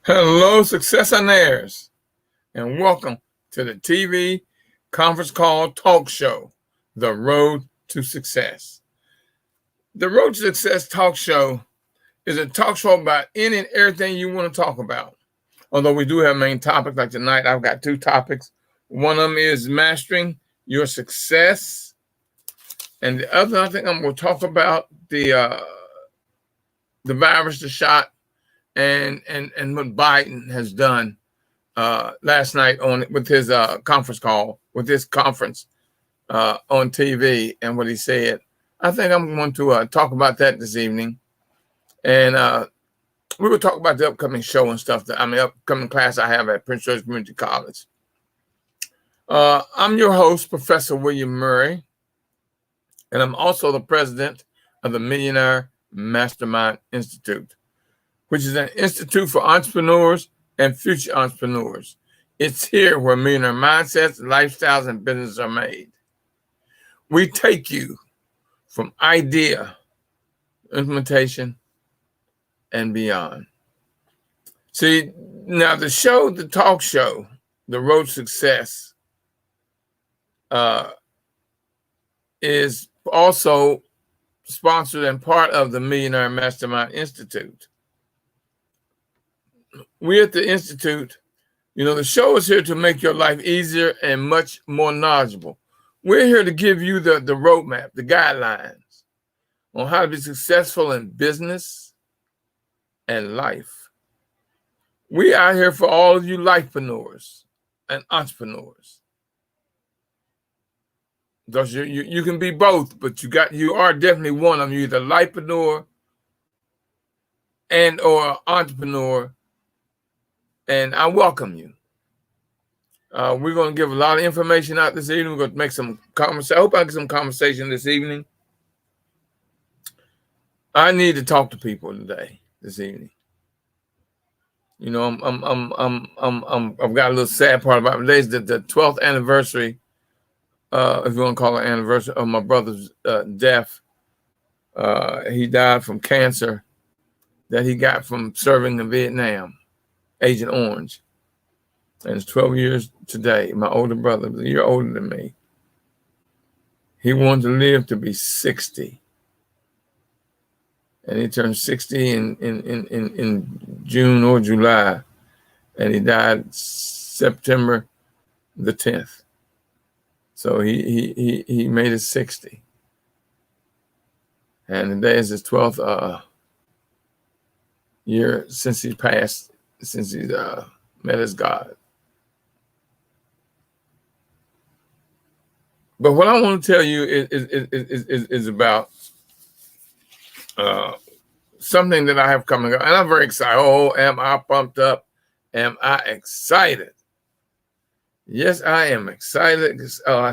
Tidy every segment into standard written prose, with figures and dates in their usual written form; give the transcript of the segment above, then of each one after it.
Hello, Success-I-naires, and welcome to the TV conference call talk show, The Road to Success. The Road to Success talk show is a talk show about any and everything you want to talk about. Although we do have main topics, like tonight, I've got two topics. One of them is mastering your success, and the other, I think I'm going to talk about the virus, the shot, and what Biden has done last night with his conference call, with his conference on TV, and what he said. I think I'm going to talk about that this evening, and we will talk about the upcoming show and stuff. Upcoming class I have at Prince George Community College. I'm your host, Professor William Murray, and I'm also the president of the Millionaire Mastermind Institute, which is an institute for entrepreneurs and future entrepreneurs. It's here where millionaire mindsets, lifestyles, and businesses are made. We take you from idea, implementation, and beyond. See, now the talk show, The Road to Success, is also sponsored and part of the Millionaire Mastermind Institute. We at the Institute, the show is here to make your life easier and much more knowledgeable. We're here to give you the roadmap, the guidelines on how to be successful in business and life. We are here for all of you lifepreneurs and entrepreneurs. Thus, you can be both, but you are definitely one of them. You're either lifepreneur and or entrepreneur, and I welcome you. We're going to give a lot of information out this evening. We're going to make some conversation. I hope I get some conversation this evening. I need to talk to people this evening. I've got a little sad part about it. Today's the 12th anniversary, if you want to call it anniversary, of my brother's death. He died from cancer that he got from serving in Vietnam, Agent Orange. And it's 12 years today. My older brother, a year older than me, he wanted to live to be 60. And he turned 60 in June or July. And he died September the 10th. So he made it 60. And today is his 12th year since he passed, since he met his God. But what I want to tell you is about something that I have coming up. And I'm very excited. Oh, am I pumped up? Am I excited? Yes, I am excited. Y'all,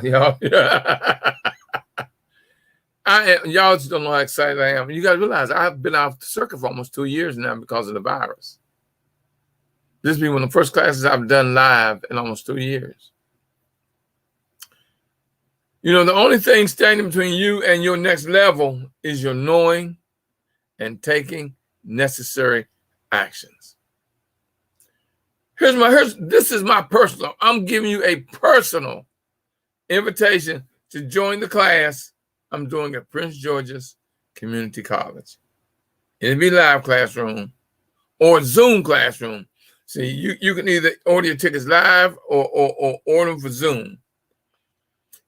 y'all just don't know how excited I am. You guys realize I've been off the circuit for almost 2 years now because of the virus. This will be one of the first classes I've done live in almost 2 years. The only thing standing between you and your next level is your knowing and taking necessary actions. This is my personal. I'm giving you a personal invitation to join the class I'm doing at Prince George's Community College. It'll be live classroom or Zoom classroom. See, you can either order your tickets live or order them for Zoom.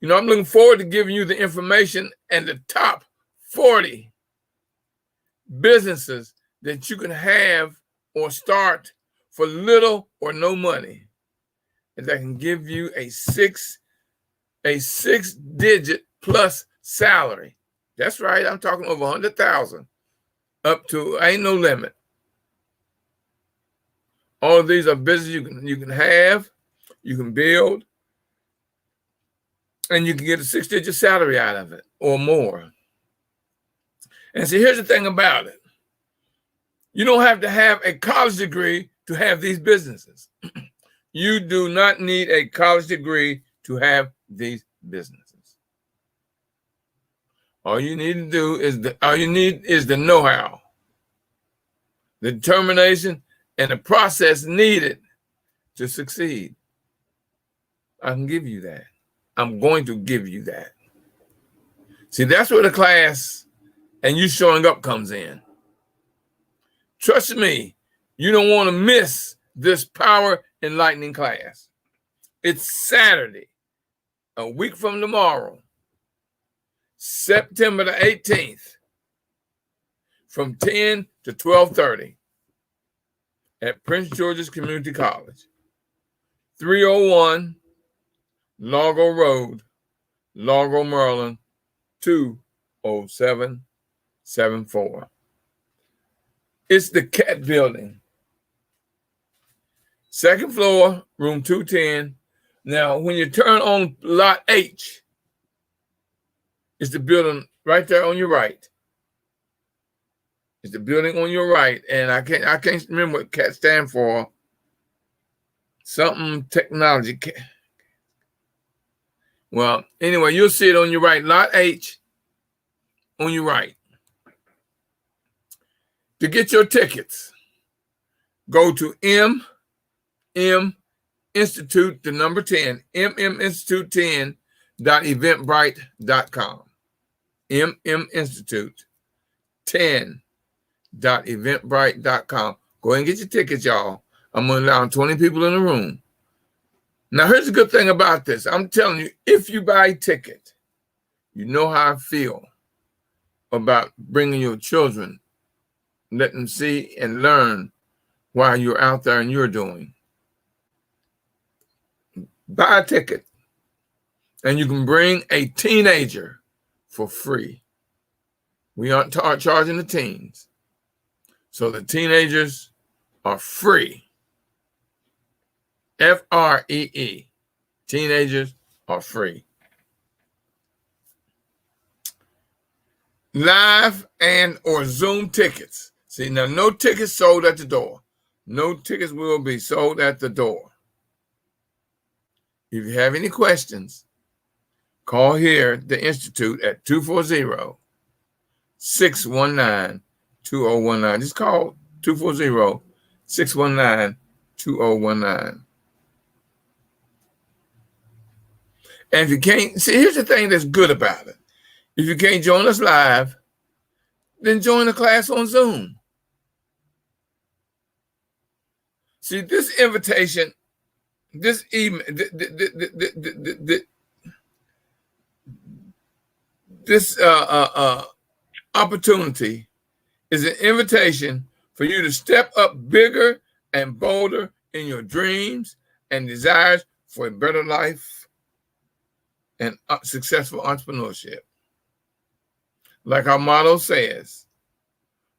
I'm looking forward to giving you the information and the top 40 businesses that you can have or start for little or no money, and that can give you a six-digit plus salary. That's right. I'm talking over 100,000 up to ain't no limit. All of these are businesses you can have, you can build, and you can get a six-digit salary out of it or more. And see, here's the thing about it. You don't have to have a college degree to have these businesses. You do not need a college degree to have these businesses. All you need is the know-how, the determination, and the process needed to succeed. I can give you that. I'm going to give you that. See, that's where the class and you showing up comes in. Trust me, you don't want to miss this Power Enlightening class. It's Saturday, a week from tomorrow, September the 18th, from 10 to 12:30 at Prince George's Community College, 301 Largo Road, Largo, Maryland, 20774. It's the CAT building. Second floor, room 210. Now, when you turn on lot H, it's the building right there on your right. It's the building on your right. And I can't remember what CAT stand for. Something technology. Well, anyway, you'll see it on your right. Lot H on your right. To get your tickets, go to MM Institute, the number 10, mminstitute10.eventbrite.com. mminstitute10.eventbrite.com. Go ahead and get your tickets, y'all. I'm going to allow 20 people in the room. Now, here's the good thing about this. I'm telling you, if you buy a ticket, you know how I feel about bringing your children, let them see and learn while you're out there and you're doing. Buy a ticket, and you can bring a teenager for free. We aren't charging the teens. So the teenagers are free. Free. Teenagers are free. Live and or Zoom tickets. See, now no tickets sold at the door. No tickets will be sold at the door. If you have any questions, call here at the Institute at 240-619-2019. Just call 240-619-2019. And if you can't, see, here's the thing that's good about it. If you can't join us live, then join the class on Zoom. See, this invitation, this email, this opportunity is an invitation for you to step up bigger and bolder in your dreams and desires for a better life and successful entrepreneurship. Like our motto says,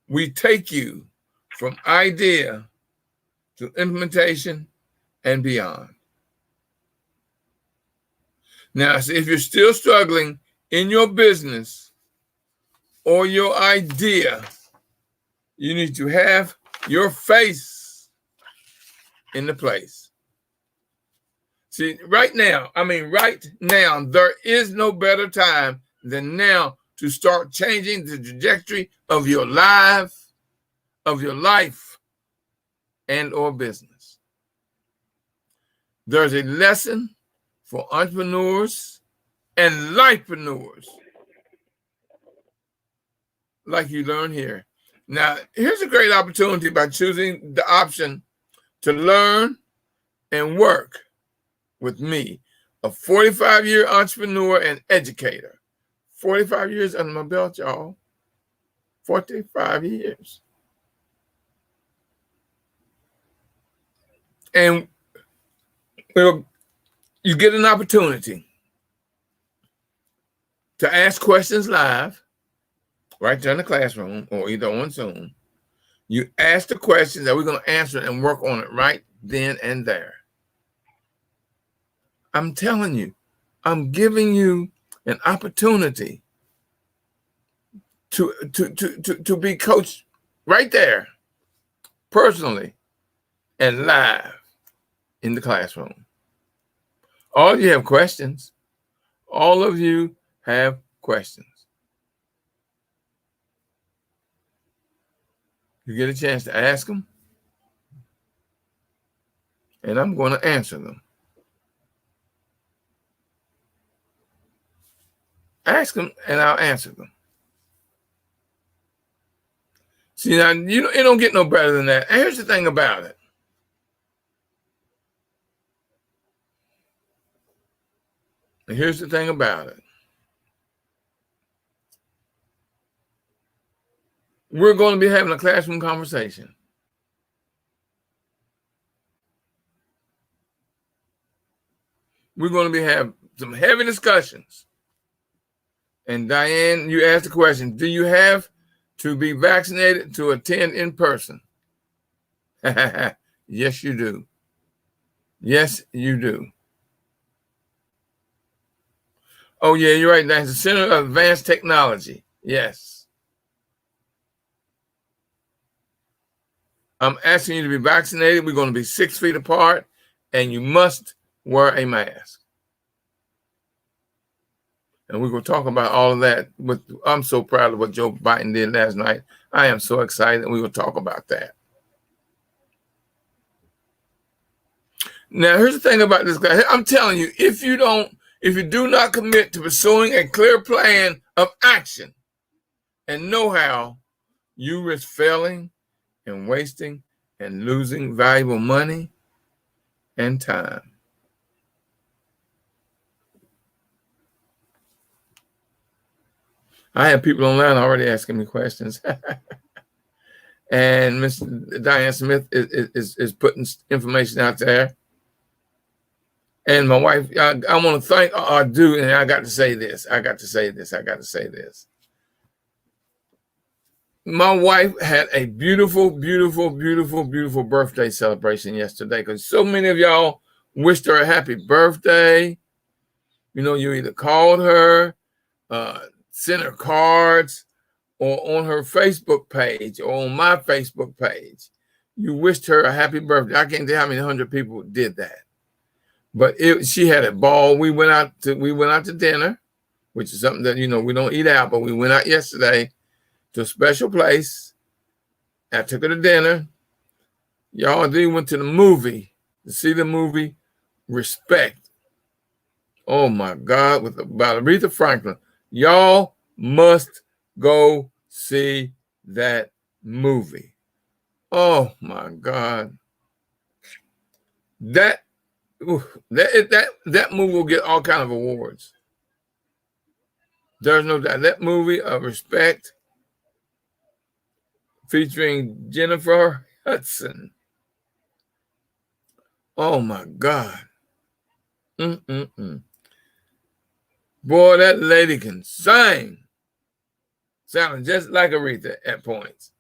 we take you from idea to implementation and beyond. Now, see, if you're still struggling in your business or your idea, you need to have your face in the place. See, right now, there is no better time than now to start changing the trajectory of your life, and or business. There's a lesson for entrepreneurs and lifepreneurs like you learn here. Now, here's a great opportunity by choosing the option to learn and work with me, a 45-year entrepreneur and educator. 45 years under my belt, y'all. 45 years. And you get an opportunity to ask questions live, right there in the classroom or either on Zoom. You ask the questions that we're going to answer and work on it right then and there. I'm telling you, I'm giving you an opportunity to be coached right there, personally and live in the classroom. All of you have questions. All of you have questions. You get a chance to ask them. and I'm going to answer them. Ask them, and I'll answer them. See, now, it don't get no better than that. And here's the thing about it. And here's the thing about it. We're going to be having a classroom conversation. We're going to be having some heavy discussions. And Diane, you asked the question, do you have to be vaccinated to attend in person? Yes, you do. Yes, you do. Oh, yeah, you're right. That's the Center of Advanced Technology. Yes. I'm asking you to be vaccinated. We're going to be 6 feet apart, and you must wear a mask. And we're going to talk about all of that. I'm so proud of what Joe Biden did last night. I am so excited, and we're going to talk about that. Now, here's the thing about this guy. I'm telling you, if you do not commit to pursuing a clear plan of action and know-how, you risk failing and wasting and losing valuable money and time. I have people online already asking me questions. And Miss Diane Smith is putting information out there. And my wife, I want to thank, I do, and I got to say this. My wife had a beautiful, beautiful, beautiful, beautiful birthday celebration yesterday because so many of y'all wished her a happy birthday. You either called her, sent her cards, or on her Facebook page or on my Facebook page. You wished her a happy birthday. I can't tell how many 100 people did that. But she had a ball. We went out to dinner, which is something that, we don't eat out, but we went out yesterday to a special place. I took her to dinner. Y'all, then we went to the movie to see the movie Respect. Oh my God, about Aretha Franklin. Y'all must go see that movie. Oh my God. That movie will get all kind of awards. There's no doubt. That movie, Respect, featuring Jennifer Hudson. Oh my God. Boy, that lady can sing. Sounding just like Aretha at points.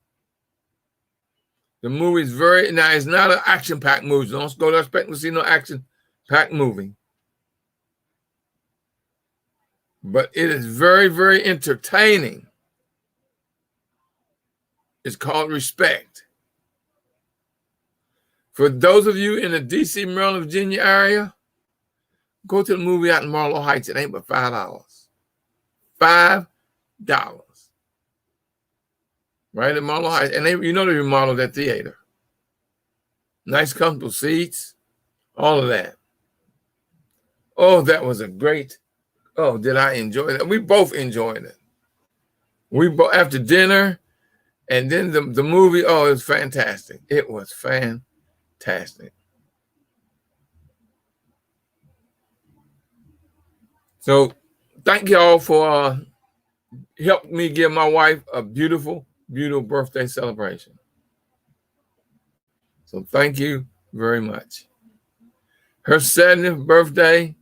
The movie's it's not an action-packed movie. So don't go to expecting to see no action-packed movie. But it is very, very entertaining. It's called Respect. For those of you in the D.C., Maryland, Virginia area, go to the movie out in Marlow Heights. It ain't but $5. $5. Right in Marlow Heights. And they remodeled that theater. Nice, comfortable seats. All of that. Oh, that was a great. Oh, did I enjoy that? We both enjoyed it. After dinner, and then the movie, oh, it was fantastic. It was fantastic. So thank y'all for helping me give my wife a beautiful, beautiful birthday celebration. So thank you very much. Her 70th birthday,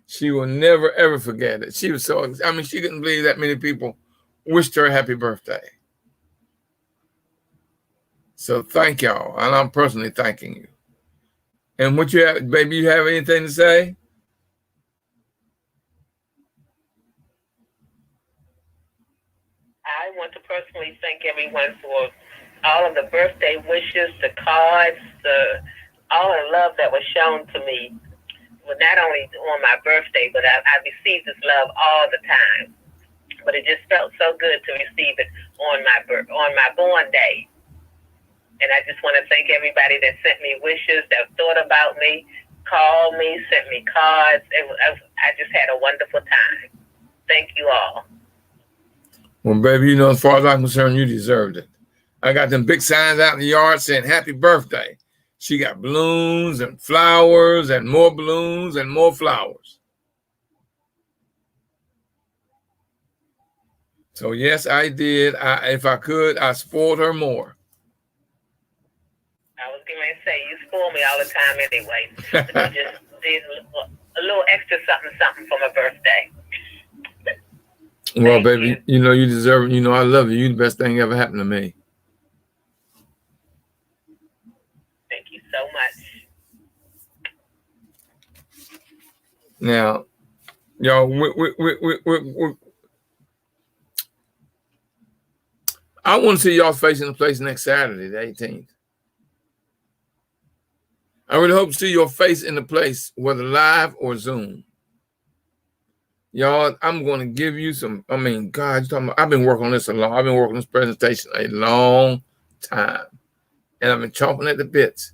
she will never, ever forget it. She was she couldn't believe that many people wished her a happy birthday. So thank y'all. And I'm personally thanking you. And what you have, baby, you have anything to say? I want to personally thank everyone for all of the birthday wishes, the cards, all the love that was shown to me. Well, not only on my birthday, but I received this love all the time. But it just felt so good to receive it on my born day. And I just want to thank everybody that sent me wishes, that thought about me, called me, sent me cards. I just had a wonderful time. Thank you all. Well, baby, you know, as far as I'm concerned, you deserved it. I got them big signs out in the yard saying happy birthday. She got balloons and flowers and more balloons and more flowers. So, yes, I did. If I could, I spoiled her more. I was going to say, you spoil me all the time anyway. But you just did a little extra something for my birthday. Well, baby, you know you deserve it. You know I love you. You're the best thing ever happened to me. Thank you so much. Now, y'all, I want to see y'all facing the place next Saturday, the 18th. I really hope to see your face in the place, whether live or Zoom. Y'all, I'm going to give you some, God, you're talking about, I've been working on this a long, I've been working on this presentation a long time. And I've been chomping at the bits.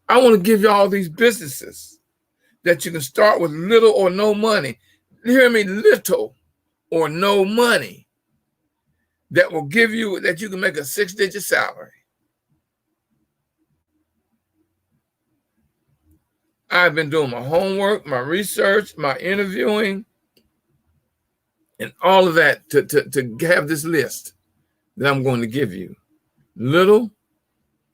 I want to give you all these businesses that you can start with little or no money. Hear me, little or no money that will give you, that you can make a 6-digit salary. I've been doing my homework, my research, my interviewing, and all of that to have this list that I'm going to give you. Little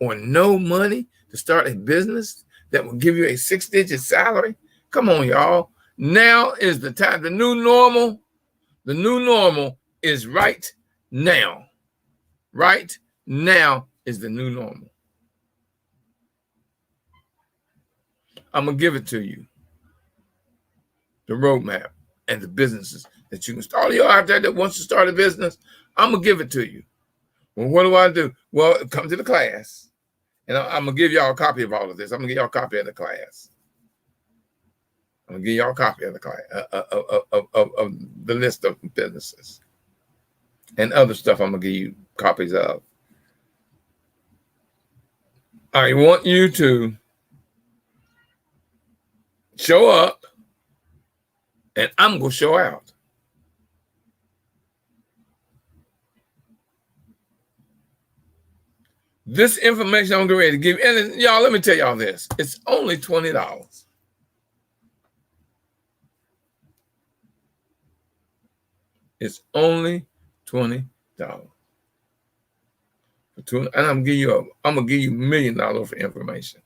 or no money to start a business that will give you a 6-digit salary. Come on, y'all. Now is the time. The new normal is right now. Right now is the new normal. I'm going to give it to you. The roadmap and the businesses that you can start. All you out there that wants to start a business, I'm going to give it to you. Well, what do I do? Well, come to the class. And I'm going to give y'all a copy of all of this. I'm going to give y'all a copy of the class. I'm going to give y'all a copy of the class, of the list of businesses. And other stuff I'm going to give you copies of. I want you to show up, and I'm going to show out. This information I'm getting ready to give you, and y'all, let me tell y'all this. It's only $20. It's only $20. And I'm gonna give you $1 million for information.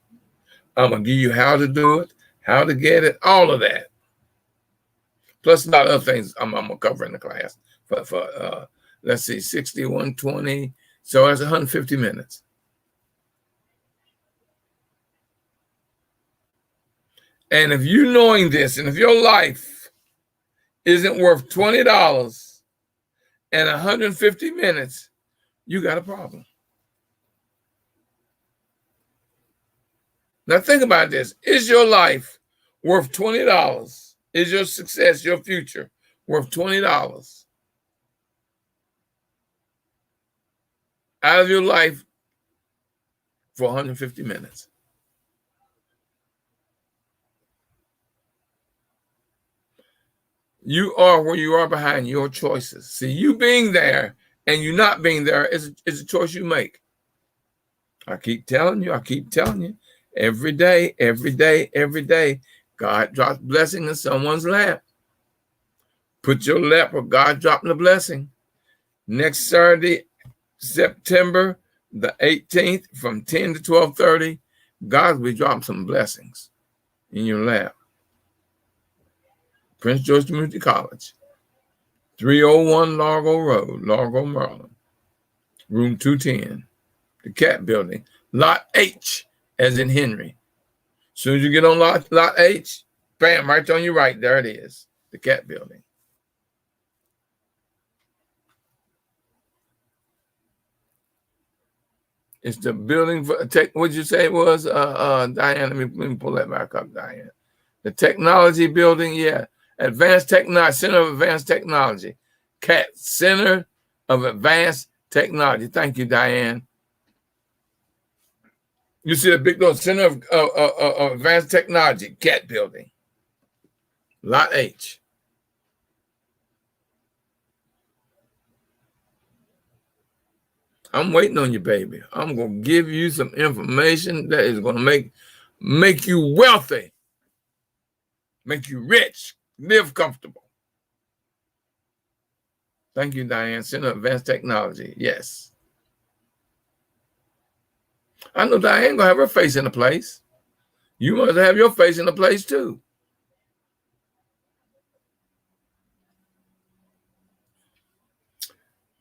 I'm gonna give you how to do it, how to get it, all of that. Plus a lot of other things I'm gonna cover in the class for let's see, 60, 120. So that's 150 minutes. And if you knowing this, and if your life isn't worth $20 and 150 minutes, you got a problem. Now think about this. Is your life worth $20? Is your success, your future, worth $20 out of your life for 150 minutes? You are where you are behind your choices. See, you being there and you not being there is a choice you make. I keep telling you, every day, God drops blessing in someone's lap. Put your lap where God dropping the blessing. Next Saturday, September the 18th from 10 to 12:30, God will be dropping some blessings in your lap. Prince George Community College, 301 Largo Road, Largo, Maryland, room 210, the Cat Building, Lot H, as in Henry. As soon as you get on Lot H, bam, right on your right, there it is, the Cat Building. It's the building for what did you say it was, Diane? Let me pull that back up, Diane. The technology building, yeah. Advanced Technology, Center of Advanced Technology. CAT, Center of Advanced Technology. Thank you, Diane. You see the big little Center of Advanced Technology, CAT building, Lot H. I'm waiting on you, baby. I'm going to give you some information that is going to make you wealthy, make you rich, live comfortable. Thank you, Diane. Center of Advanced Technology. Yes. I know Diane going to have her face in the place. You must have your face in the place too.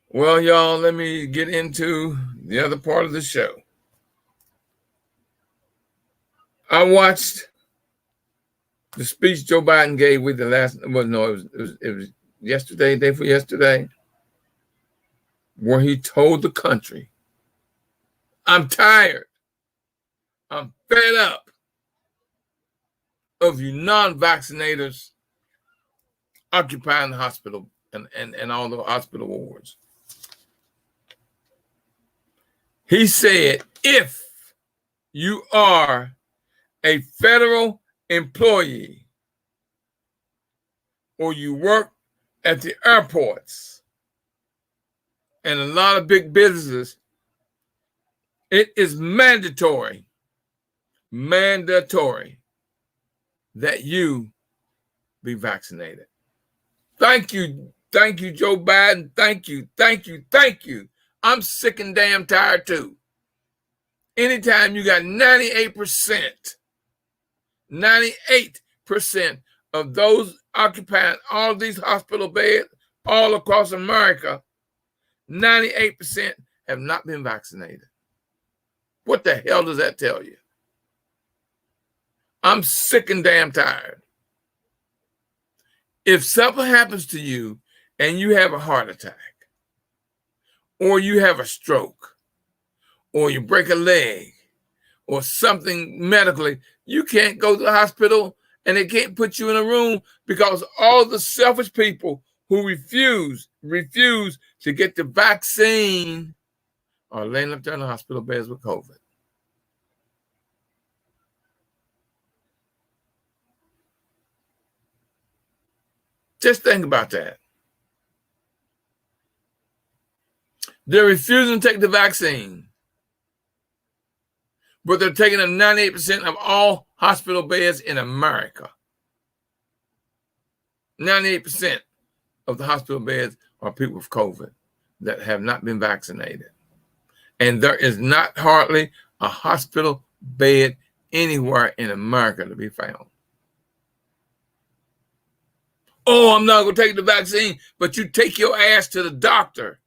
Well, y'all, let me get into the other part of the show. I watched the speech Joe Biden gave with the last, well, no, it was yesterday, day before yesterday, where he told the country, I'm tired, I'm fed up of you non-vaccinators occupying the hospital and all the hospital wards. He said, if you are a federal employee or you work at the airports and a lot of big businesses, it is mandatory that you be vaccinated. Thank you, Joe Biden. Thank you. I'm sick and damn tired too. Anytime you got 98% of those occupying all these hospital beds all across America, 98% have not been vaccinated. What the hell does that tell you? I'm sick and damn tired. If something happens to you and you have a heart attack, or you have a stroke, or you break a leg, or something medically, you can't go to the hospital and they can't put you in a room because all the selfish people who refuse to get the vaccine are laying up there in the hospital beds with COVID. Just think about that. They're refusing to take the vaccine, but they're taking up 98% of all hospital beds in America. 98% of the hospital beds are people with COVID that have not been vaccinated. And there is not hardly a hospital bed anywhere in America to be found. Oh, I'm not going to take the vaccine, but you take your ass to the doctor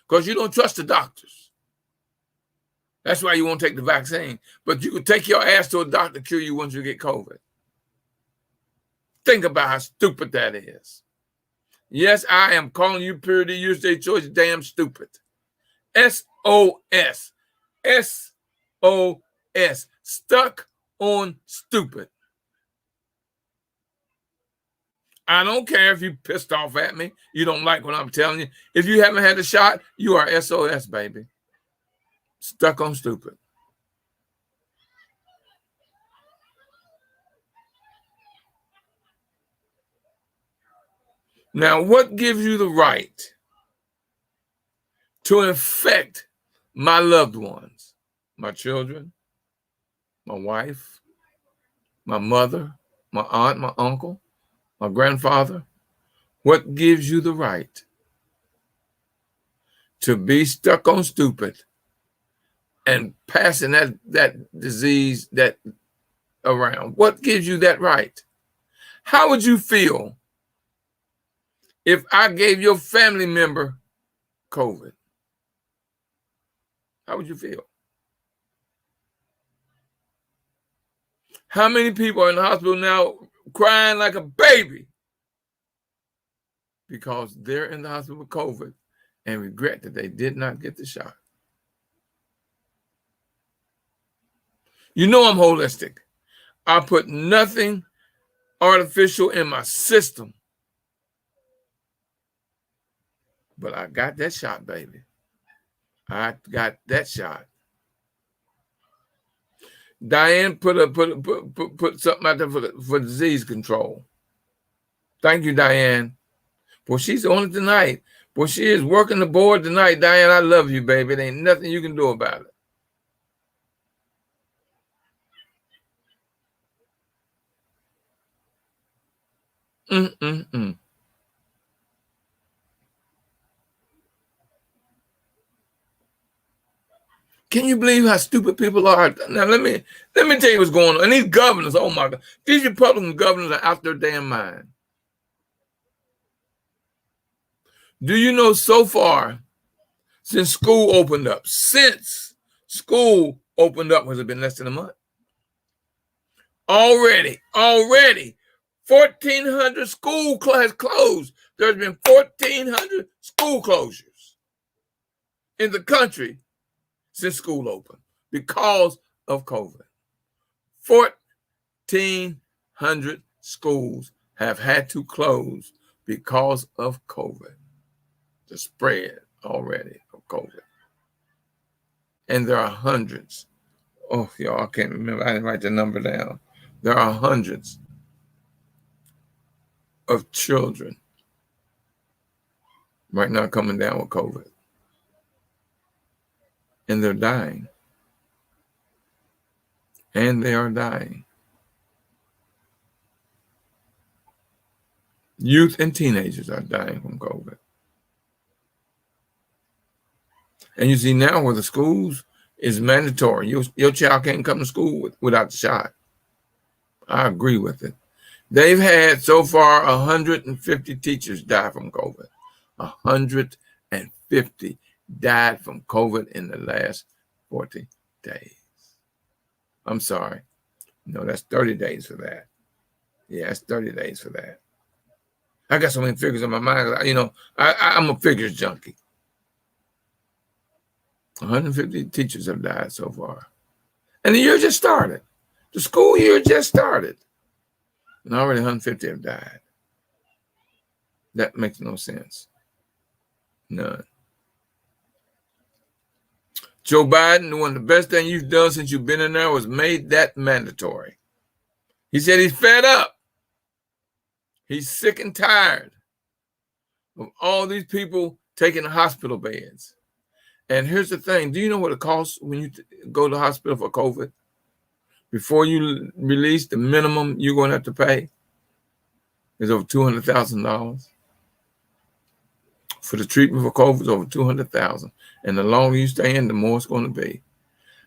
because you don't trust the doctors. That's why you won't take the vaccine. But you can take your ass to a doctor to cure you once you get COVID. Think about how stupid that is. Yes, I am calling you purity Tuesday choice damn stupid. SOS. SOS. Stuck on stupid. I don't care if you pissed off at me. You don't like what I'm telling you. If you haven't had a shot, you are SOS, baby. Stuck on stupid. Now, what gives you the right to infect my loved ones, my children, my wife, my mother, my aunt, my uncle, my grandfather? What gives you the right to be stuck on stupid and passing that disease that around? What gives you that right? How would you feel if I gave your family member COVID? How would you feel? How many people are in the hospital now crying like a baby because they're in the hospital with COVID and regret that they did not get the shot? You know I'm holistic. I put nothing artificial in my system. But I got that shot, baby. I got that shot. Diane put something out there for disease control. Thank you, Diane. Well, she's on it tonight. Well, she is working the board tonight. Diane, I love you, baby. There ain't nothing you can do about it. Can you believe how stupid people are? Now, let me tell you what's going on. And these governors, oh my God, these Republican governors are out their damn mind. Do you know so far, since school opened up, has it been less than a month? Already, 1,400 school class closed. There's been 1,400 school closures in the country since school opened because of COVID. 1,400 schools have had to close because of COVID. The spread already of COVID. And there are hundreds. Oh, y'all, I can't remember. I didn't write the number down. There are hundreds of children right now coming down with COVID. And they're dying. And they are dying. Youth and teenagers are dying from COVID. And you see now where the schools is mandatory. Your child can't come to school without the shot. I agree with it. They've had so far 150 teachers die from COVID. 150 died from COVID in the last 40 days. I'm sorry. No, that's 30 days for that. Yeah, it's 30 days for that. I got so many figures in my mind. You know, I'm a figures junkie. 150 teachers have died so far. And the year just started. The school year just started. And already 150 have died. That makes no sense. None. Joe Biden, one of the best things you've done since you've been in there was made that mandatory. He said he's fed up. He's sick and tired of all these people taking the hospital beds. And here's the thing. Do you know what it costs when you go to the hospital for COVID? Before you release, the minimum you're going to have to pay is over $200,000. For the treatment for COVID is over $200,000. And the longer you stay in, the more it's going to be.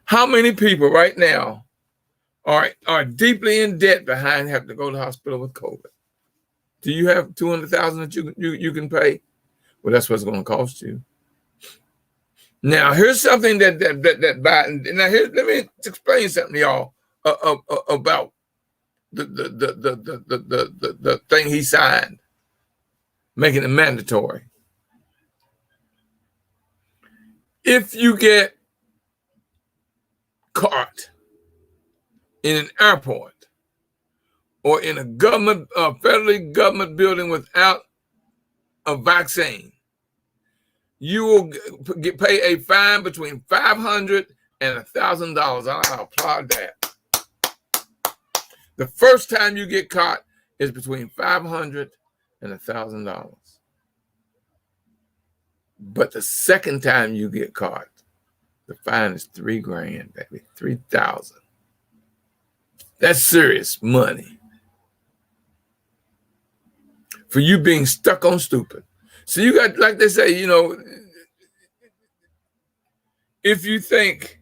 How many people right now are deeply in debt behind having to go to the hospital with COVID? Do you have $200,000 that you can pay? Well, that's what it's going to cost you. Now, here's something that Biden. Now, let me explain something to y'all about the thing he signed, making it mandatory. If you get caught in an airport or in a federally government building without a vaccine, you will pay a fine between $500 and $1,000. I applaud that. The first time you get caught is between $500 and $1,000. But the second time you get caught, the fine is $3,000, baby, $3,000. That's serious money for you being stuck on stupid. So you got, like they say, you know, if you think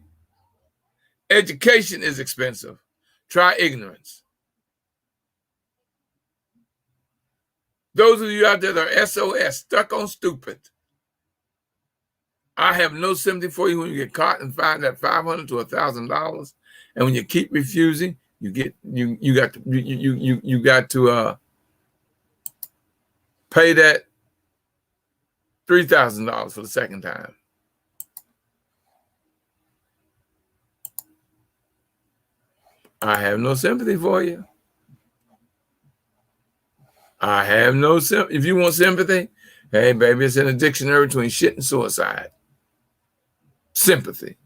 education is expensive, try ignorance. Those of you out there that are SOS, stuck on stupid, I have no sympathy for you when you get caught and fined at $500 to $1,000, and when you keep refusing, you got to pay that $3,000 for the second time. I have no sympathy for you. I have no sympathy. If you want sympathy, hey, baby, it's in a dictionary between shit and suicide. Sympathy.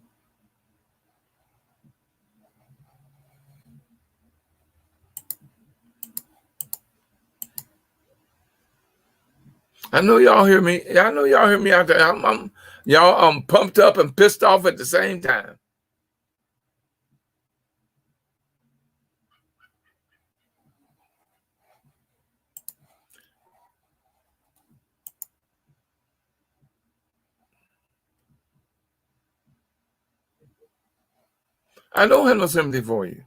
I know y'all hear me. I know y'all hear me out there. Y'all pumped up and pissed off at the same time. I don't have no sympathy for you.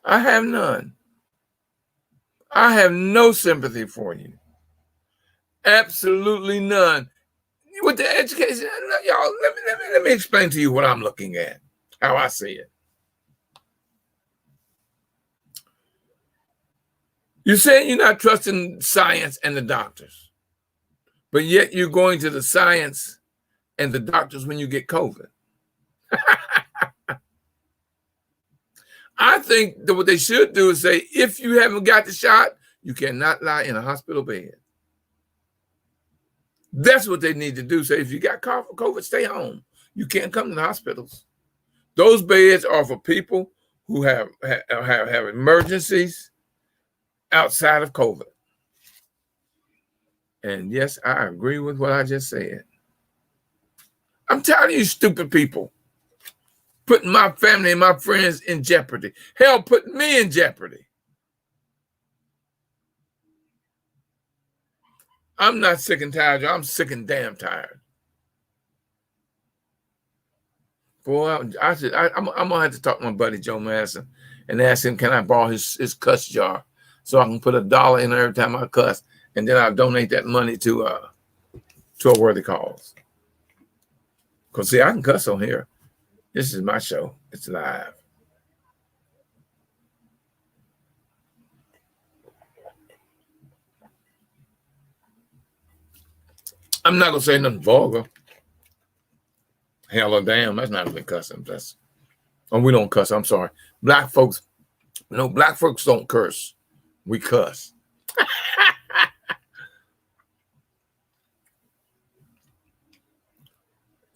I have none. I have no sympathy for you. Absolutely none. With the education, y'all, let me explain to you what I'm looking at, how I see it. You're saying you're not trusting science and the doctors, but yet you're going to the science and the doctors when you get COVID. I think that what they should do is say, if you haven't got the shot, you cannot lie in a hospital bed. That's what they need to do. Say, if you got COVID, stay home. You can't come to the hospitals. Those beds are for people who have emergencies outside of COVID. And yes, I agree with what I just said. I'm tired of you stupid people putting my family and my friends in jeopardy. Hell, put me in jeopardy. I'm not sick and tired. I'm sick and damn tired. Boy, I'm gonna have to talk to my buddy Joe Madison and ask him, can I borrow his cuss jar so I can put $1 in there every time I cuss, and then I'll donate that money to a worthy cause. Because see, I can cuss on here. This is my show. It's live. I'm not gonna say nothing vulgar. Hell or damn, that's not even cussing. We don't cuss. I'm sorry. Black folks don't curse. We cuss.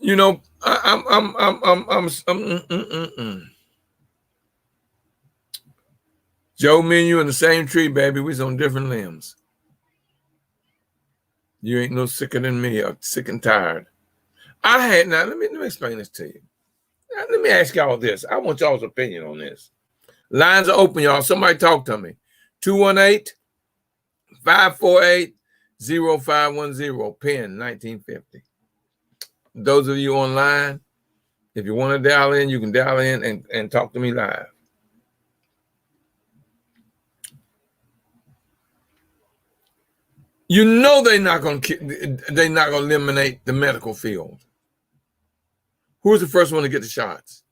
You know, Joe, me and you in the same tree, baby. We's on different limbs. You ain't no sicker than me. I'm sick and tired. Now let me explain this to you. Now, let me ask y'all this. I want y'all's opinion on this. Lines are open, y'all. Somebody talk to me. 218-548-0510, PIN 1950. Those of you online, if you want to dial in, you can dial in and talk to me live. You know they're not going to eliminate the medical field. Who's the first one to get the shots?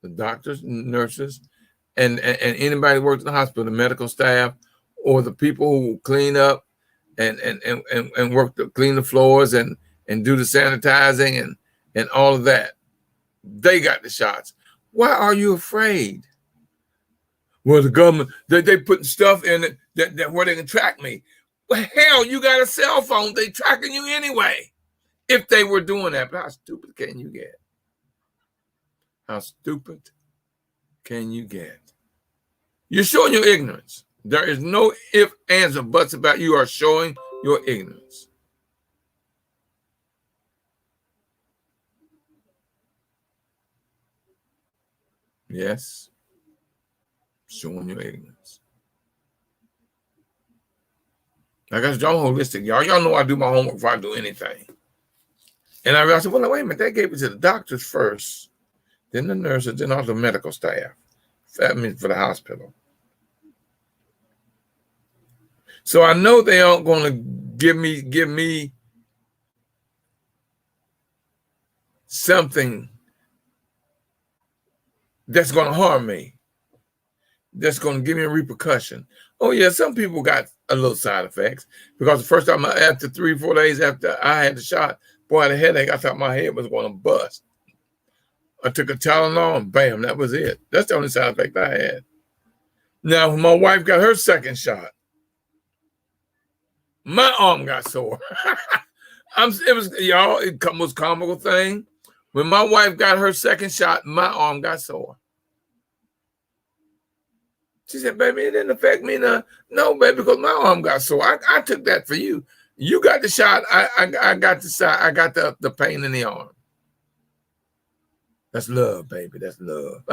The doctors, nurses, and anybody who works in the hospital, the medical staff, or the people who clean up and work to clean the floors and do the sanitizing and all of that. They got the shots. Why are you afraid? Well, the government, they putting stuff in it that where they can track me. Well, hell, you got a cell phone. They tracking you anyway. If they were doing that, but how stupid can you get? How stupid can you get? You're showing your ignorance. There is no ifs, ands, or buts about you are showing your ignorance. Yes, showing your ignorance. Like I said, I'm holistic, y'all. Y'all know I do my homework before I do anything. And I realized, well, wait a minute, they gave it to the doctors first, then the nurses, then all the medical staff. That means for the hospital. So I know they aren't going to give me something that's going to harm me, that's going to give me a repercussion. Oh, yeah, some people got a little side effects because the first time, after 3-4 days after I had the shot, boy, I had a headache. I thought my head was going to bust. I took a Tylenol and bam, that was it. That's the only side effect I had. Now, when my wife got her second shot, my arm got sore. It was comical thing. When my wife got her second shot, my arm got sore. She said, baby, it didn't affect me none. No, baby, because my arm got sore. I took that for you. You got the shot. I got the shot. I got the pain in the arm. That's love, baby. That's love.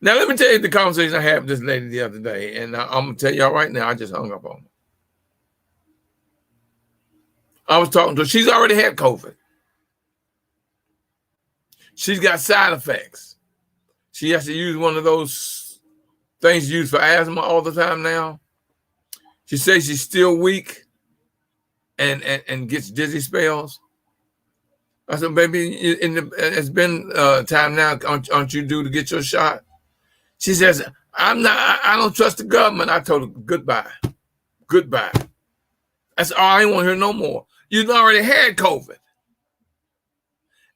Now, let me tell you the conversation I had with this lady the other day. And I'm going to tell y'all right now, I just hung up on her. I was talking to her. She's already had COVID. She's got side effects. She has to use one of those things used for asthma all the time now. She says she's still weak and gets dizzy spells. I said, baby, it's been time now. Aren't you due to get your shot? She says, I don't trust the government. I told her, goodbye. Goodbye. That's all. I ain't want to hear no more. You've already had COVID.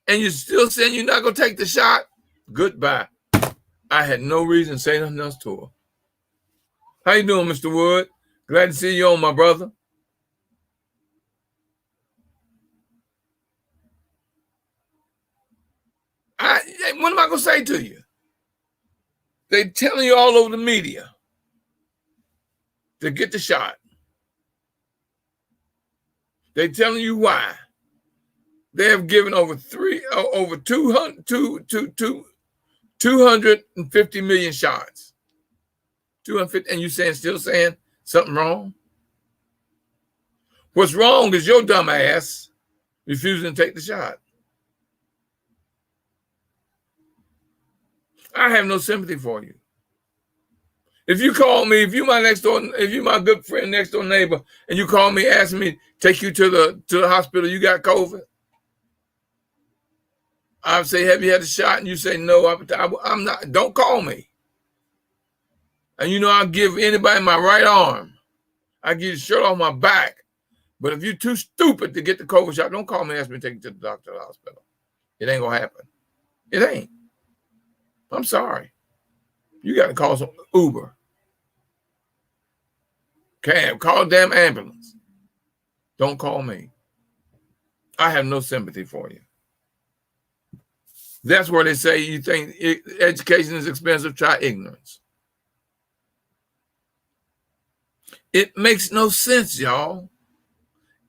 And you're still saying you're not going to take the shot? Goodbye. I had no reason to say nothing else to her. How you doing, Mr. Wood? Glad to see you on, my brother. What am I going to say to you? They're telling you all over the media to get the shot. They're telling you why. They have given over 250 million shots. 250, and you still saying something wrong? What's wrong is your dumb ass refusing to take the shot. I have no sympathy for you. If you call me, if you my good friend, next door neighbor, and you call me asking me take you to the hospital, you got COVID, I would say, have you had a shot? And you say no. I'm not. Don't call me. And you know I'll give anybody my right arm. I give you the shirt off my back. But if you're too stupid to get the COVID shot, don't call me and ask me to take you to the doctor or the hospital. It ain't gonna happen. It ain't. I'm sorry. You got to call some Uber. Cab. Call a damn ambulance. Don't call me. I have no sympathy for you. That's where they say you think education is expensive, try ignorance. It makes no sense, y'all.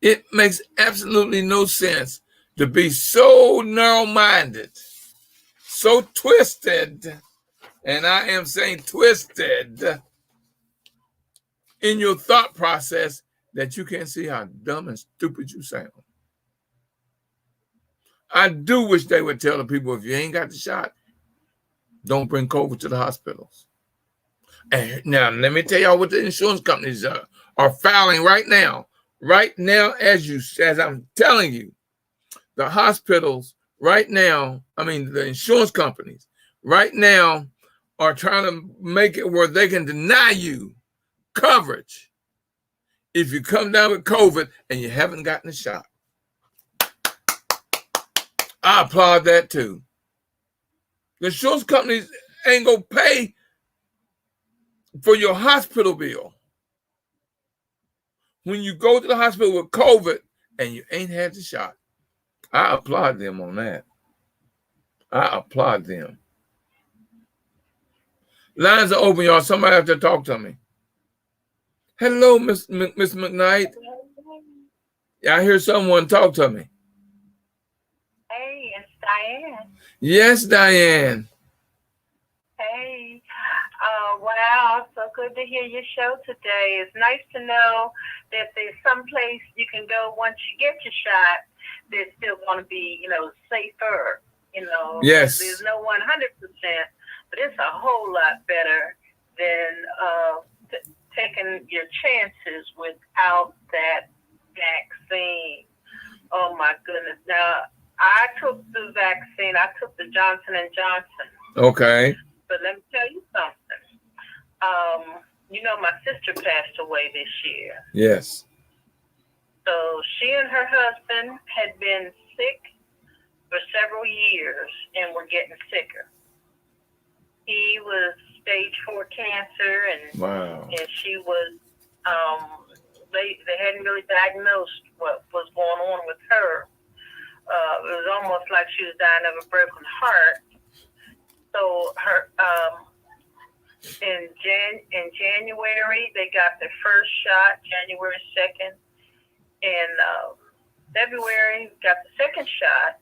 It makes absolutely no sense to be so narrow-minded, so twisted, and I am saying twisted in your thought process that you can't see how dumb and stupid you sound. I do wish they would tell the people, if you ain't got the shot, don't bring COVID to the hospitals. And now, let me tell y'all what the insurance companies are filing right now. Right now, as I'm telling you, the hospitals right now, the insurance companies right now are trying to make it where they can deny you coverage if you come down with COVID and you haven't gotten a shot. I applaud that too. The insurance companies ain't gonna pay for your hospital bill when you go to the hospital with COVID and you ain't had the shot. I applaud them on that. I applaud them. Lines are open, y'all. Somebody have to talk to me. Hello, Miss McKnight. I hear someone talk to me. Hey, it's Diane. Yes, Diane. Hey. Wow, so good to hear your show today. It's nice to know that there's some place you can go once you get your shot that's still going to be, safer. Yes. There's no 100%, but it's a whole lot better than taking your chances without that vaccine. Oh my goodness! Now I took the vaccine. I took the Johnson & Johnson. Okay. But let me tell you something. My sister passed away this year. Yes. So she and her husband had been sick for several years and were getting sicker. He was stage 4 cancer, and wow. And she was. They hadn't really diagnosed what was going on with her. It was almost like she was dying of a broken heart. So her in January they got the first shot, January 2nd. In February got the second shot,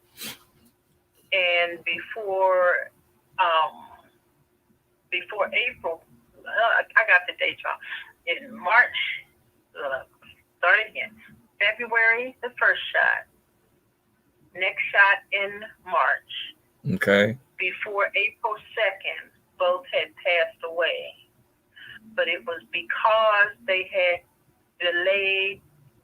and before April, I got the dates wrong. In March, start again. February the first shot, next shot in March. Okay. Before April 2nd, both had passed away. But it was because they had delayed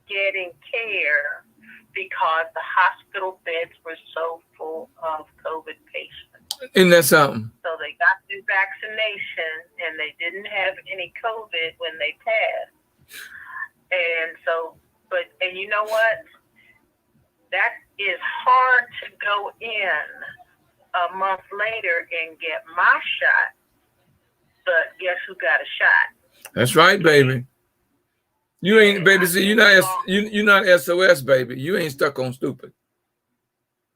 getting care because the hospital beds were so full of COVID patients. Isn't that something? So they got their vaccination and they didn't have any COVID when they passed. And so, and you know what? That is hard to go in a month later and get my shot, but guess who got a shot? That's right, baby. You ain't, baby. See, you're not SOS, baby. You ain't stuck on stupid.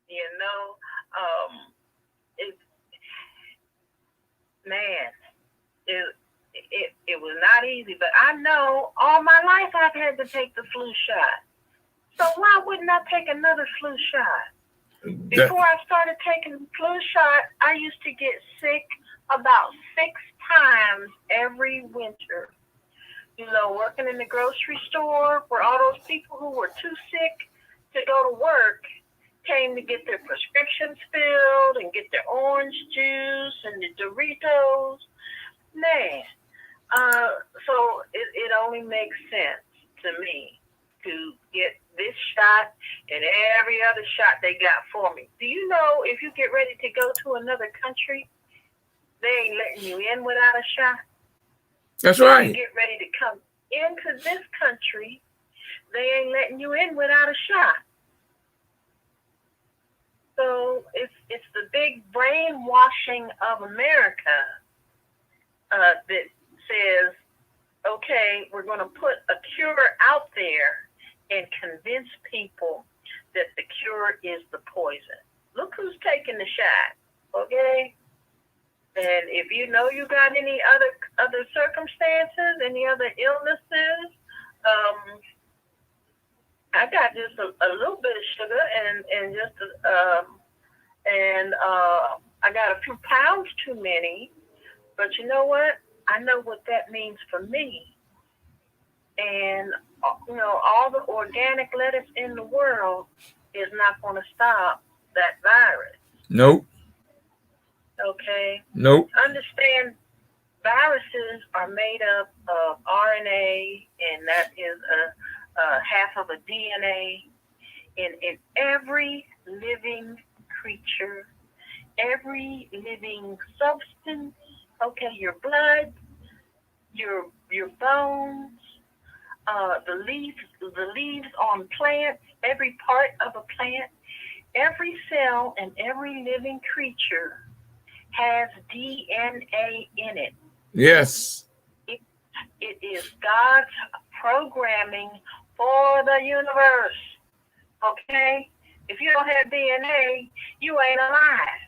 You know, it was not easy, but I know all my life I've had to take the flu shot. So why wouldn't I take another flu shot? Before I started taking the flu shot, I used to get sick about 6 times every winter. You know, working in the grocery store where all those people who were too sick to go to work came to get their prescriptions filled and get their orange juice and the Doritos. Man, so it only makes sense to me to get this shot and every other shot they got for me. Do you know if you get ready to go to another country, they ain't letting you in without a shot? That's right. You get ready to come into this country, they ain't letting you in without a shot. So it's the big brainwashing of America that says, okay, we're going to put a cure out there and convince people that the cure is the poison. Look who's taking the shot, okay? And if you know you got any other circumstances, any other illnesses, I got just a little bit of sugar and just I got a few pounds too many. But you know what? I know what that means for me. And you know, all the organic lettuce in the world is not going to stop that virus. Nope. Okay? Nope. Understand, viruses are made up of RNA, and that is a half of a DNA. In every living creature, every living substance, okay, your blood, your bones, the leaves on plants, every part of a plant, every cell and every living creature has DNA in it. Yes. It is God's programming for the universe. Okay? If you don't have DNA, you ain't alive.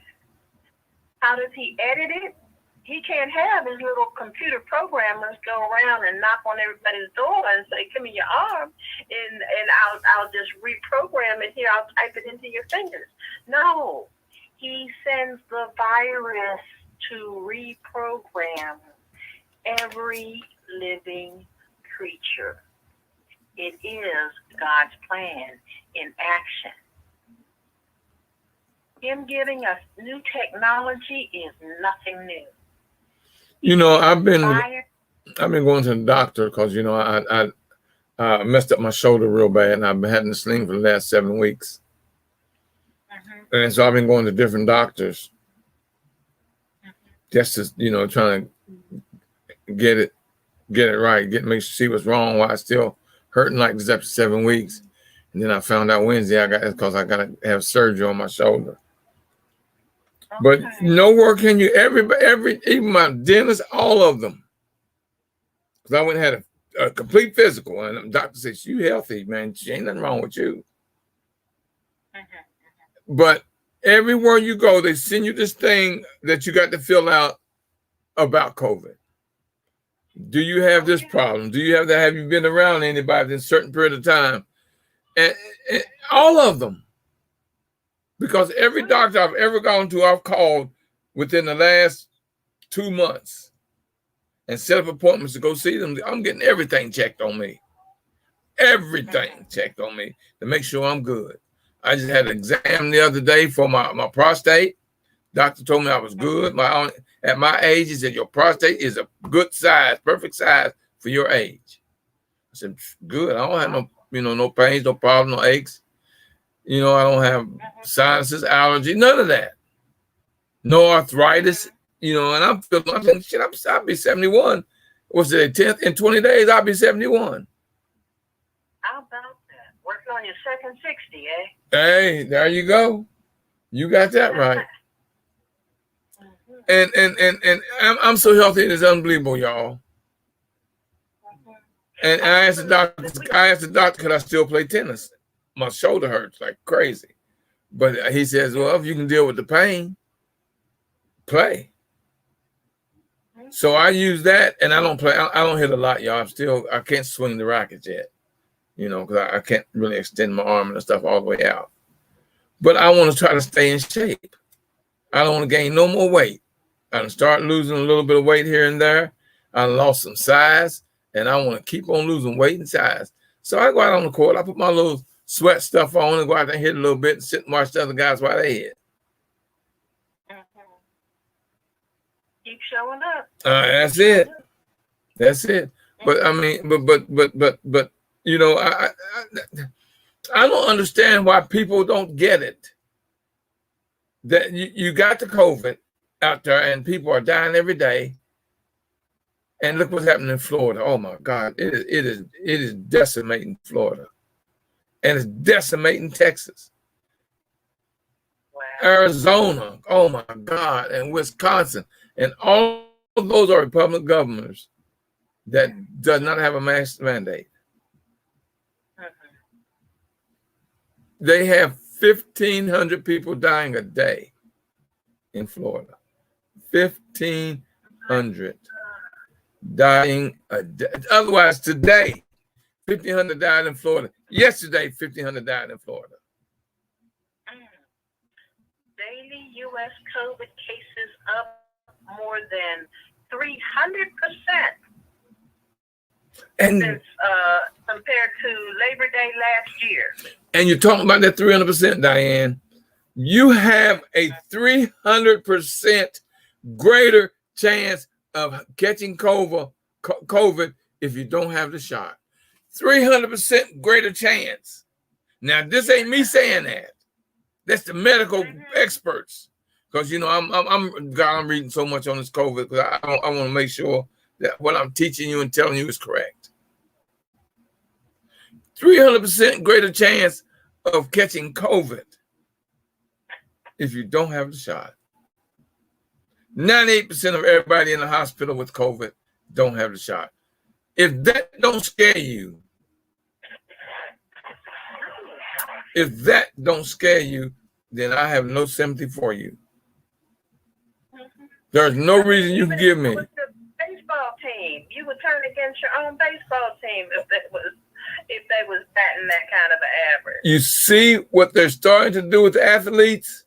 How does he edit it? He can't have his little computer programmers go around and knock on everybody's door and say, "Give me your arm," and I'll just reprogram it here. I'll type it into your fingers. No, he sends the virus to reprogram every living creature. It is God's plan in action. Him giving us new technology is nothing new. You know, I've been going to the doctor because, you know, I messed up my shoulder real bad, and I've been having a sling for the last 7 weeks. Mm-hmm. And so I've been going to different doctors just to, you know, trying to get it right, see what's wrong, why it's still hurting like this after 7 weeks. And then I found out Wednesday because I got to have surgery on my shoulder. But nowhere can you, even my dentist, all of them. Because I went and had a complete physical, and the doctor says, "You healthy, man. Ain't nothing wrong with you." But Everywhere you go, they send you this thing that you got to fill out about COVID. Do you have this problem? Do you have that? Have you been around anybody in a certain period of time? And all of them. Because every doctor I've ever gone to, I've called within the last 2 months and set up appointments to go see them. I'm getting everything checked on me. Everything checked on me to make sure I'm good. I just had an exam the other day for my prostate. Doctor told me I was good. At my age, he said, your prostate is a good size, perfect size for your age. I said, good. I don't have no pains, no problems, no aches. I don't have sinuses, allergy, none of that. No arthritis, and I'm thinking, shit, I'll be 71. What's it, 10th? In 20 days, I'll be 71. How about that? Working on your second 60, eh? Hey, there you go. You got that right. And I'm so healthy, it's unbelievable, y'all. And I asked the doctor, could I still play tennis? My shoulder hurts like crazy. But he says, well, if you can deal with the pain, play. So I use that, and I don't play. I don't hit a lot, y'all. I can't swing the rackets yet, because I can't really extend my arm and stuff all the way out. But I want to try to stay in shape. I don't want to gain no more weight. I start losing a little bit of weight here and there. I lost some size, and I want to keep on losing weight and size. So I go out on the court. I put my little sweat stuff on and go out there and hit a little bit and sit and watch the other guys while they hit. Keep showing up. That's it. That's it. But I mean, but I don't understand why people don't get it. That you got the COVID out there and people are dying every day. And look what's happening in Florida. Oh my God, it is decimating Florida. And it's decimating Texas. Wow. Arizona, oh my God, and Wisconsin. And all of those are Republican governors that does not have a mask mandate. They have 1,500 people dying a day in Florida. 1,500 dying a day. Otherwise, today, 1,500 died in Florida. Yesterday, 1,500 died in Florida. Daily U.S. COVID cases up more than 300% and since compared to Labor Day last year. And you're talking about that 300%, Diane. You have a 300% greater chance of catching COVID if you don't have the shot. 300% greater chance. Now, this ain't me saying that. That's the medical experts. Because I'm reading so much on this COVID because I want to make sure that what I'm teaching you and telling you is correct. 300% greater chance of catching COVID if you don't have the shot. 98% of everybody in the hospital with COVID don't have the shot. If that don't scare you, then I have no sympathy for you. There's no reason you can give me. With the baseball team, you would turn against your own baseball team if they was batting that kind of an average. You see what they're starting to do with athletes?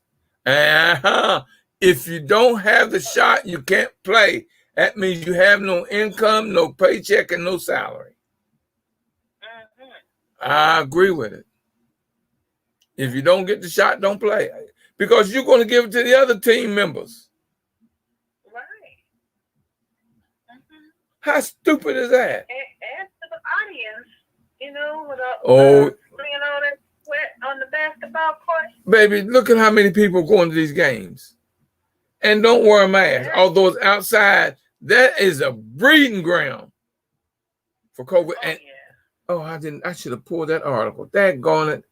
If you don't have the shot, you can't play. That means you have no income, no paycheck, and no salary. I agree with it. If you don't get the shot, don't play. Because you're going to give it to the other team members. Right. How stupid is that? And to the audience, with bringing all that sweat on the basketball court. Baby, look at how many people go into these games and don't wear a mask. Although it's outside, that is a breeding ground for COVID. I should have pulled that article. Daggone it.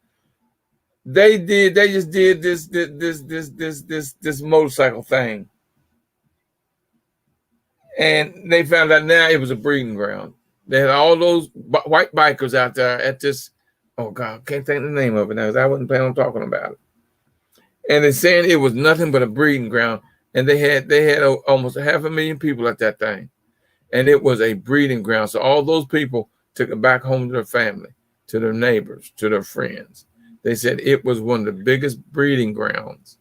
They just did this motorcycle thing. And they found out now it was a breeding ground. They had all those white bikers out there at this, oh God, I can't think of the name of it now. I wasn't planning on talking about it. and they're saying it was nothing but a breeding ground. And they had almost 500,000 people at that thing, and it was a breeding ground. So all those people took it back home to their family, to their neighbors, to their friends. They said it was one of the biggest breeding grounds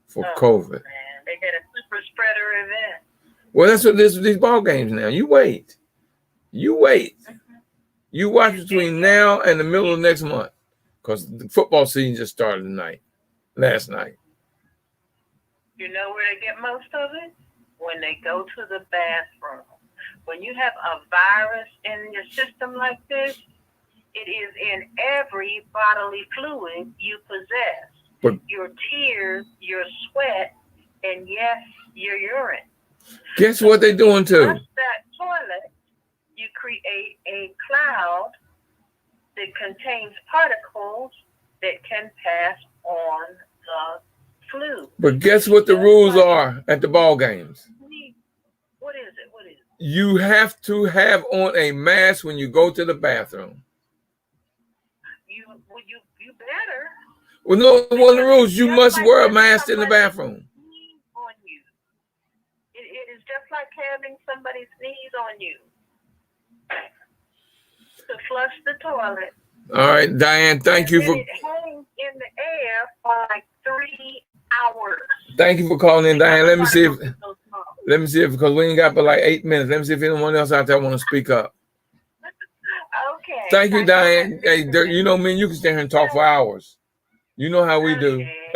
for COVID. Man, they had a super spreader event. Well, that's what these ball games now. You wait. You watch between now and the middle of next month, because the football season just started last night. You know where they get most of it? When they go to the bathroom. When you have a virus in your system like this, it is in every bodily fluid you possess. But your tears, your sweat, and yes, your urine. guess what they're doing too? Flush that toilet, you create a cloud that contains particles that can pass on the flu. But guess what the rules are at the ball games? What is it? You have to have on a mask when you go to the bathroom. You better. Well, no, one of the rules, you must wear a mask in the bathroom. On you. It is just like having somebody sneeze on you. To flush the toilet. All right, Diane, thank you for. It hangs in the air for like 3 hours. Thank you for calling in, Diane. Let me see if because we ain't got but like 8 minutes. Let me see if anyone else out there want to speak up. Okay. Thank you, Diane. Hey, you know me and you can stand here and talk for hours. You know how we do. You know, we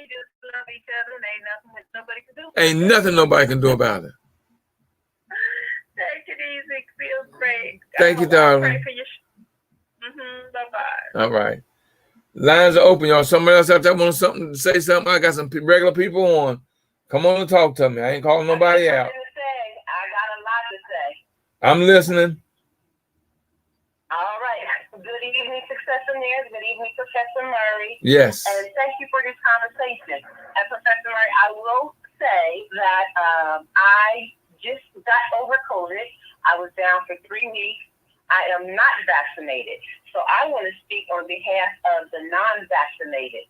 just love each other, and ain't nothing nobody can do. Ain't nothing nobody can do about it. Take it easy. Feels great. Thank you, darling. Pray for you. Bye-bye. All right. Lines are open, y'all. Somebody else out there want something to say something? I got some regular people on. Come on and talk to me. I ain't calling nobody out. I got a lot to say. I'm listening. All right. Good evening, Success-I-naires. Good evening, Professor Murray. Yes. And thank you for this conversation. And Professor Murray, I will say that I just got over COVID. I was down for 3 weeks. I am not vaccinated. So I want to speak on behalf of the non-vaccinated.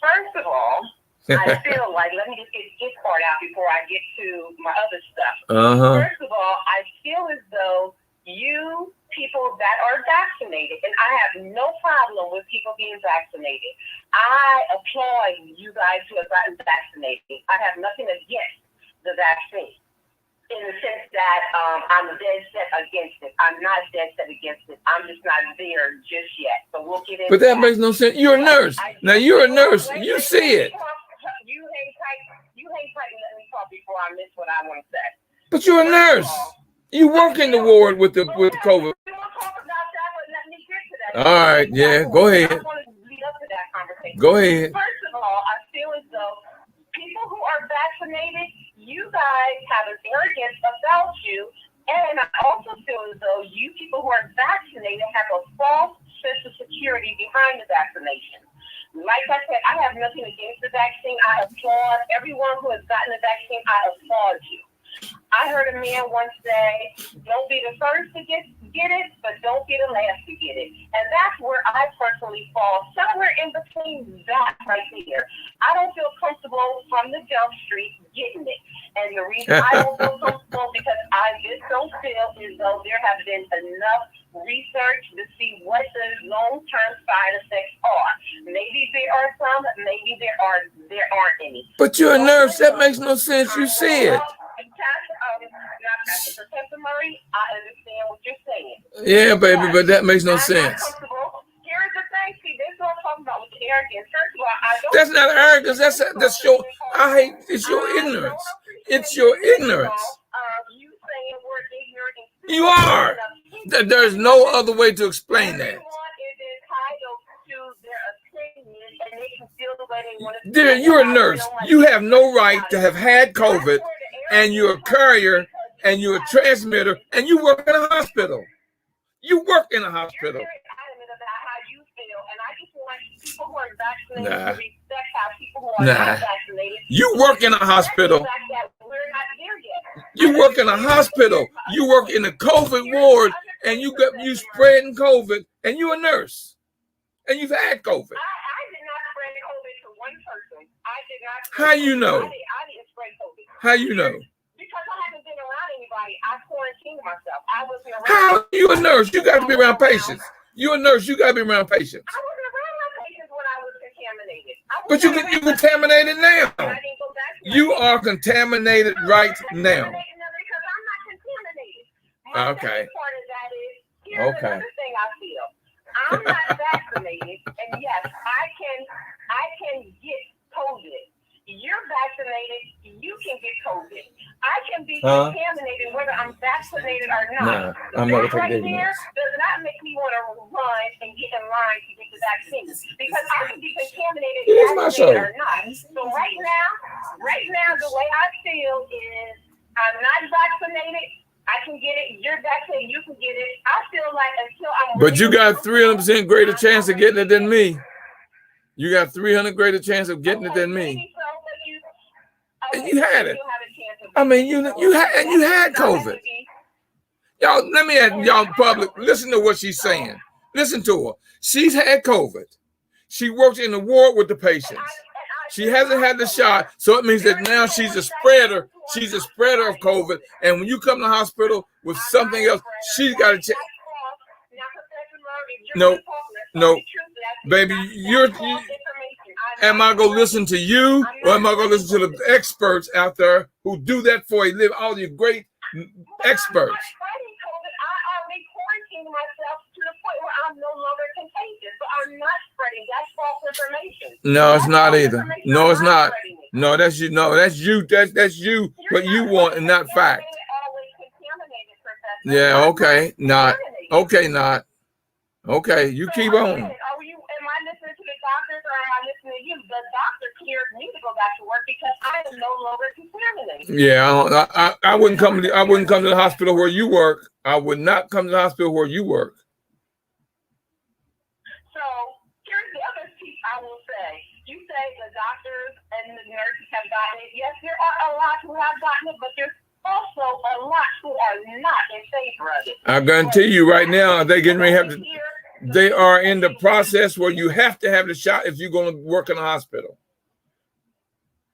First of all, I feel like, let me just get this part out before I get to my other stuff. First of all, I feel as though you people that are vaccinated, and I have no problem with people being vaccinated. I applaud you guys who have gotten vaccinated. I have nothing against the vaccine, in the sense that I'm dead set against it. I'm not dead set against it. I'm just not there just yet. So we'll get into But that makes no sense. You're a nurse. Now you're a nurse. You see it. You hang tight and let me talk before I miss what I want to say. But you're a nurse. You work in the ward with the COVID. We'll talk about that, but let me get to that. All right, yeah, go ahead. I want to lead up to that conversation. Go ahead. First of all, I feel as though people who are vaccinated, you guys have an arrogance about you, and I also feel as though you people who are vaccinated have a false sense of security behind the vaccination. Like I said, I have nothing against the vaccine. I applaud everyone who has gotten the vaccine. I applaud you. I heard a man once say, don't be the first to get it, but don't be the last to get it. And that's where I personally fall, somewhere in between that right there. I don't feel comfortable from the jump street getting it. And the reason I don't feel comfortable because I just don't feel as though there have been enough research to see what the long-term side effects are. Maybe there are some, maybe there aren't any. But you're a nurse. That makes no sense. You see it. Professor Murray, I understand what you're saying. Yeah, baby, but that makes no sense. Here's the thing, see, this is what I'm talking about with arrogance. First of all, I don't. That's not arrogance. That's your. It's your ignorance. It's your ignorance. You saying we're ignorant. You are. There's no other way to explain that. Everyone is entitled to their opinion, and they can feel the way they want to. Dear, you're a nurse. You have no right to have had COVID, and you're a courier, and you're a transmitter, and you work in a hospital. You work in a hospital. You're very adamant about how you feel, and I just want people who are vaccinated to respect how people who are not vaccinated. You work in a hospital. We're not there yet. You work in a hospital. You work in a COVID ward, and you spreading COVID, and you're a nurse. And you've had COVID. I did not spread COVID to one person. I did not. How you know? I didn't spread COVID. How you know? Because I haven't been around anybody. I quarantined myself. I wasn't around. How? You a nurse. You got to be around patients. You a nurse. You got to be around patients. I wasn't around my patients when I was contaminated. But you contaminated now. You are contaminated right now. Because I'm not contaminated. Okay. Part of that is, here's another thing I feel. I'm not vaccinated, and yes, I can get COVID. You're vaccinated, you can get COVID. I can be contaminated whether I'm vaccinated or not. Nah, I'm not right taking there does not make me want to run and get in line to get the vaccine because I can be contaminated vaccinated or not. So right now, the way I feel is I'm not vaccinated. I can get it. You're vaccinated. You can get it. I feel like until I'm. But you got 300% greater chance of getting it than me. You got 300 greater chance of getting it than me. And you had it. I mean, you had COVID. Y'all, let me ask y'all public. Listen to what she's saying. Listen to her. She's had COVID. She works in the ward with the patients. She hasn't had the shot, so it means that now she's a spreader. She's a spreader of COVID. And when you come to the hospital with something else, she's got to check. No, baby, am I going to listen to you or am I going to listen to the experts out there who do that for you? Live all your great experts. I already quarantined myself to the point where I'm no longer contagious, but I'm not spreading. That's false information. No, it's not either. No, it's not. No, that's you. No, that's you. That's you. What you want and not fact. Yeah. Okay. Not. Okay. Not. Okay. You keep on. Am I listening to the doctors or am I listening to you? The doctor cleared me to go back to work because I am no longer contaminated. Yeah, I wouldn't come. I wouldn't come to the hospital where you work. I would not come to the hospital where you work. So here's the other piece I will say. You say the doctors and the nurses have gotten it. Yes, there are a lot who have gotten it, but there's also a lot who are not in favor of it. I guarantee you right now, they getting ready to have to. They are in the process where you have to have the shot if you're going to work in a hospital.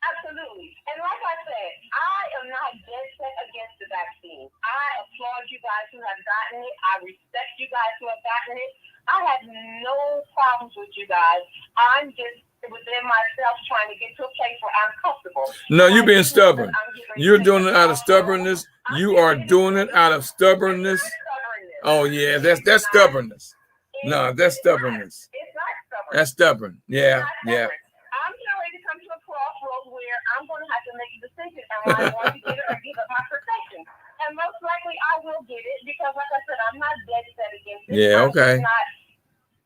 Absolutely. And like I said, I am not dead set against the vaccine. I applaud you guys who have gotten it. I respect you guys who have gotten it. I have no problems with you guys. I'm just within myself trying to get to a place where I'm comfortable. No, you're being stubborn. You're doing it out of stubbornness. You are doing it out of stubbornness. Oh, yeah, that's stubbornness. No, that's stubbornness. It's not stubborn. That's stubborn. Yeah, yeah. I'm getting ready to come to a crossroads where I'm going to have to make a decision. Am I going to get it or give up my protection? And most likely I will get it because, like I said, I'm not dead set against it. Yeah, okay. I'm not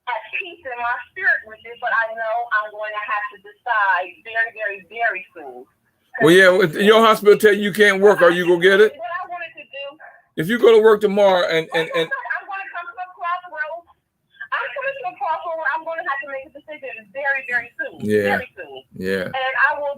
at peace in my spirit with it, but I know I'm going to have to decide very, very, very soon. Well, yeah, if your hospital tell you can't work, are you going to get it? What I wanted to do. If you go to work tomorrow and I'm going to come to a crossroads. I'm coming to a crossroad where I'm going to have to make a decision very, very soon. Yeah. Very soon. Yeah. And I will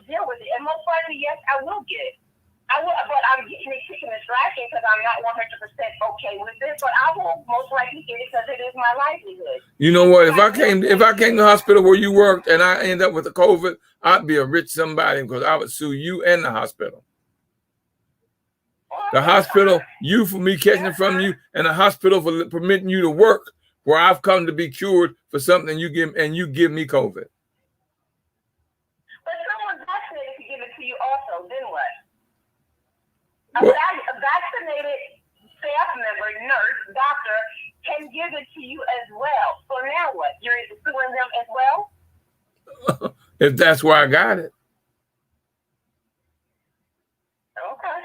deal with it. And most likely, yes, I will get it. I will, but I'm getting it kicking and scratching because I'm not 100% okay with it. But I will most likely get it because it is my livelihood. You know what? If I came to the hospital where you worked and I end up with the COVID, I'd be a rich somebody because I would sue you and the hospital. The hospital, you for me catching it from you, and the hospital for permitting you to work where I've come to be cured for something you give me COVID. But someone vaccinated could give it to you also. Then what? A vaccinated staff member, nurse, doctor can give it to you as well. So now what? You're suing them as well? If that's where I got it. Okay.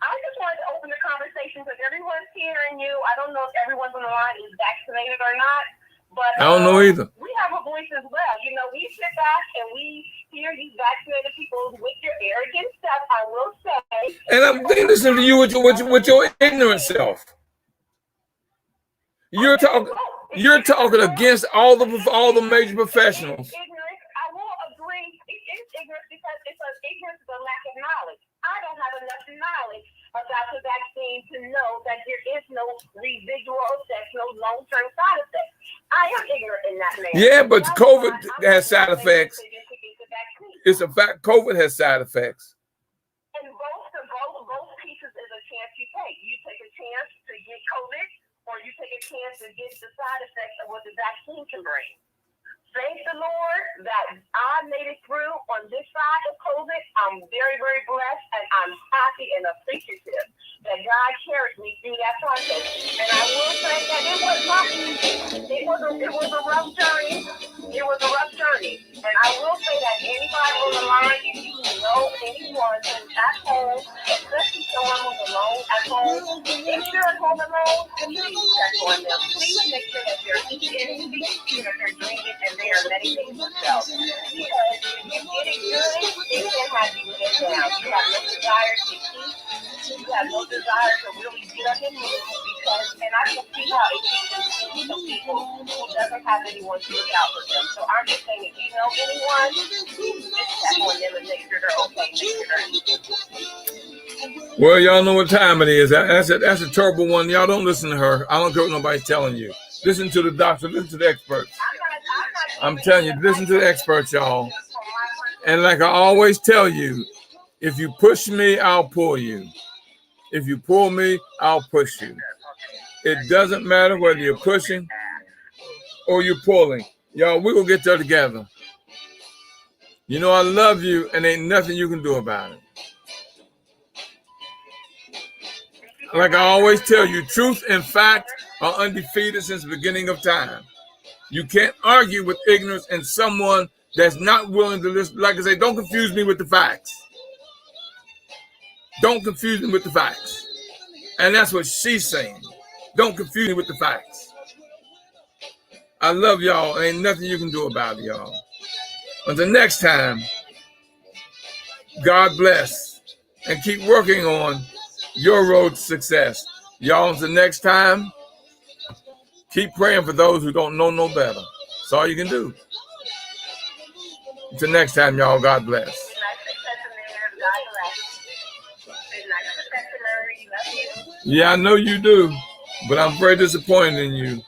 I just wanted to open the conversation because everyone's hearing you. I don't know if everyone's on the line is vaccinated or not, but I don't know either. We have a voice as well. You know, we sit back and we hear these vaccinated people with your arrogant stuff, I will say. And I'm listening to you with your ignorant self. You're talking against all the major professionals. I will agree. It is ignorance because ignorance is a lack of knowledge. I don't have enough knowledge about the vaccine to know that there is no residual effects, no long-term side effects. I am ignorant in that manner. Yeah, but That's COVID why has side I'm making effects. decisions to get the vaccine. It's a fact. COVID has side effects. And both pieces is a chance you take. You take a chance to get COVID, or you take a chance to get the side effects of what the vaccine can bring. Thank the Lord that I made it through on this side of COVID. I'm very, very blessed, and I'm happy and appreciative that God carried me through that process. And I will say that it was not easy. It was a rough journey. It was a rough journey. And I will say that anybody on the line, if you know anyone who's at home, especially someone who's alone at home, if you're at home alone, please check on them. Please make sure that they're eating, that they're drinking, and they are medicating themselves. Because if you get it good, it can have you get down. You have no desire to eat. You have no desire to really get up and move because, and I can see how it keeps some people who doesn't have anyone to look out for them. So I'm just saying, if you know anyone, just check on them and make sure they're okay, make sure they're eating. Well, y'all know what time it is. That's a terrible one. Y'all don't listen to her. I don't care what nobody's telling you. Listen to the doctor. Listen to the experts. I'm telling you, listen to the experts, y'all. And like I always tell you, if you push me, I'll pull you. If you pull me, I'll push you. It doesn't matter whether you're pushing or you're pulling. Y'all, we're going to get there together. You know I love you, and ain't nothing you can do about it. Like I always tell you, truth and fact are undefeated since the beginning of time. You can't argue with ignorance and someone that's not willing to listen. Like I say, don't confuse me with the facts. Don't confuse me with the facts. And that's what she's saying. Don't confuse me with the facts. I love y'all. Ain't nothing you can do about it, y'all. Until next time, God bless. And keep working on your road to success. Y'all, until next time, keep praying for those who don't know no better. That's all you can do. Until next time, y'all, God bless. Yeah, I know you do, but I'm very disappointed in you.